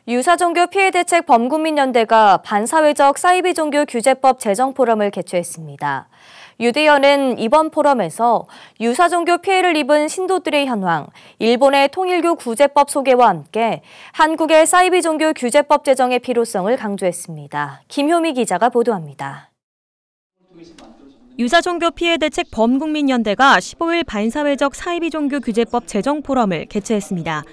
유사종교 피해대책 범국민연대가 반사회적 사이비 종교 규제법 제정 포럼을 개최했습니다. 유대연은 이번 포럼에서 유사종교 피해를 입은 신도들의 현황, 일본의 통일교 구제법 소개와 함께 한국의 사이비 종교 규제법 제정의 필요성을 강조했습니다. 김효미 기자가 보도합니다. 유사종교 피해대책 범국민연대가 15일 반사회적 사이비 종교 규제법 제정 포럼을 개최했습니다.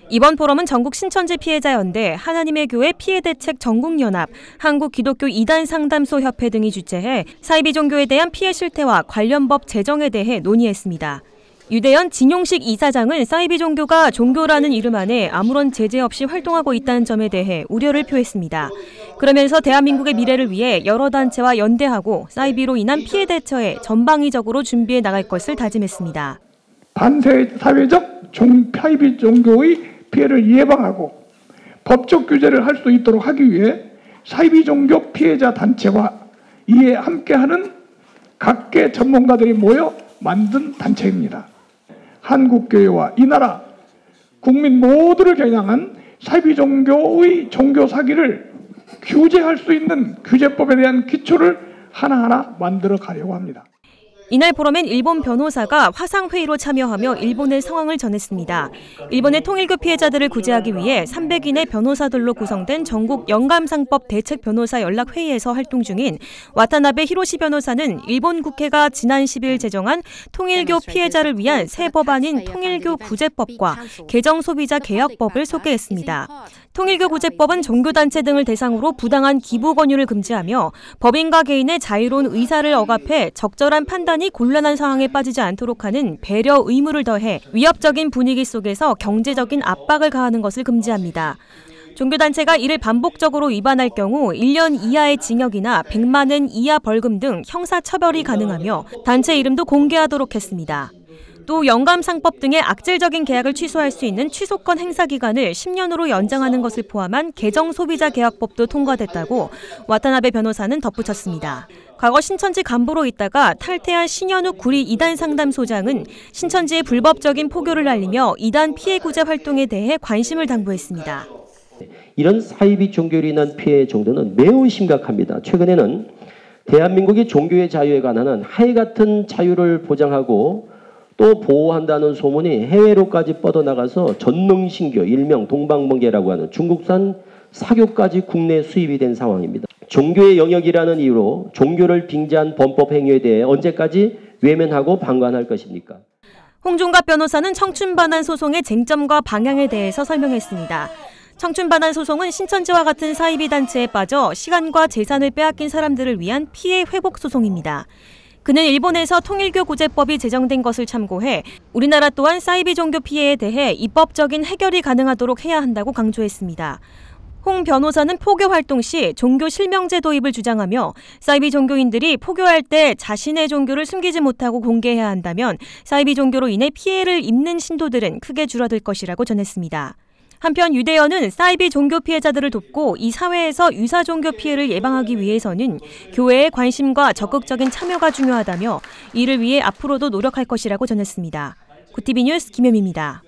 이번 포럼은 전국 신천지 피해자연대, 하나님의 교회 피해대책 전국연합, 한국기독교 이단상담소 협회 등이 주최해 사이비 종교에 대한 피해 실태와 관련 법 제정에 대해 논의했습니다. 유대연 진용식 이사장은 사이비 종교가 종교라는 이름 안에 아무런 제재 없이 활동하고 있다는 점에 대해 우려를 표했습니다. 그러면서 대한민국의 미래를 위해 여러 단체와 연대하고 사이비로 인한 피해 대처에 전방위적으로 준비해 나갈 것을 다짐했습니다. 반사회적 사이비 종교의 피해를 예방하고 법적 규제를 할 수 있도록 하기 위해 사이비 종교 피해자 단체와 이에 함께하는 각계 전문가들이 모여 만든 단체입니다. 한국교회와 이 나라 국민 모두를 겨냥한 사이비 종교의 종교 사기를 규제할 수 있는 규제법에 대한 기초를 하나하나 만들어 가려고 합니다. 이날 포럼엔 일본 변호사가 화상회의로 참여하며 일본의 상황을 전했습니다. 일본의 통일교 피해자들을 구제하기 위해 300인의 변호사들로 구성된 전국 영감상법 대책 변호사 연락회의에서 활동 중인 와타나베 히로시 변호사는 일본 국회가 지난 10일 제정한 통일교 피해자를 위한 새 법안인 통일교 구제법과 개정 소비자 계약법을 소개했습니다. 통일교 구제법은 종교단체 등을 대상으로 부당한 기부 권유를 금지하며 법인과 개인의 자유로운 의사를 억압해 적절한 판단이 곤란한 상황에 빠지지 않도록 하는 배려 의무를 더해 위협적인 분위기 속에서 경제적인 압박을 가하는 것을 금지합니다. 종교단체가 이를 반복적으로 위반할 경우 1년 이하의 징역이나 100만 엔 이하 벌금 등 형사처벌이 가능하며 단체 이름도 공개하도록 했습니다. 또 영감상법 등의 악질적인 계약을 취소할 수 있는 취소권 행사 기간을 10년으로 연장하는 것을 포함한 개정 소비자 계약법도 통과됐다고 와타나베 변호사는 덧붙였습니다. 과거 신천지 간부로 있다가 탈퇴한 신현욱 구리 이단 상담소장은 신천지의 불법적인 포교를 알리며 이단 피해 구제 활동에 대해 관심을 당부했습니다. 이런 사이비 종교로 인한 피해 정도는 매우 심각합니다. 최근에는 대한민국이 종교의 자유에 관한 하해 같은 자유를 보장하고 또 보호한다는 소문이 해외로까지 뻗어나가서 전능신교, 일명 동방번개라고 하는 중국산 사교까지 국내 수입이 된 상황입니다. 종교의 영역이라는 이유로 종교를 빙자한 범법 행위에 대해 언제까지 외면하고 방관할 것입니까? 홍종갑 변호사는 청춘반환 소송의 쟁점과 방향에 대해서 설명했습니다. 청춘반환 소송은 신천지와 같은 사이비 단체에 빠져 시간과 재산을 빼앗긴 사람들을 위한 피해 회복 소송입니다. 그는 일본에서 통일교 구제법이 제정된 것을 참고해 우리나라 또한 사이비 종교 피해에 대해 입법적인 해결이 가능하도록 해야 한다고 강조했습니다. 홍 변호사는 포교 활동 시 종교 실명제 도입을 주장하며 사이비 종교인들이 포교할 때 자신의 종교를 숨기지 못하고 공개해야 한다면 사이비 종교로 인해 피해를 입는 신도들은 크게 줄어들 것이라고 전했습니다. 한편 유대연은 사이비 종교 피해자들을 돕고 이 사회에서 유사 종교 피해를 예방하기 위해서는 교회의 관심과 적극적인 참여가 중요하다며 이를 위해 앞으로도 노력할 것이라고 전했습니다. 구티비 뉴스 김효미입니다.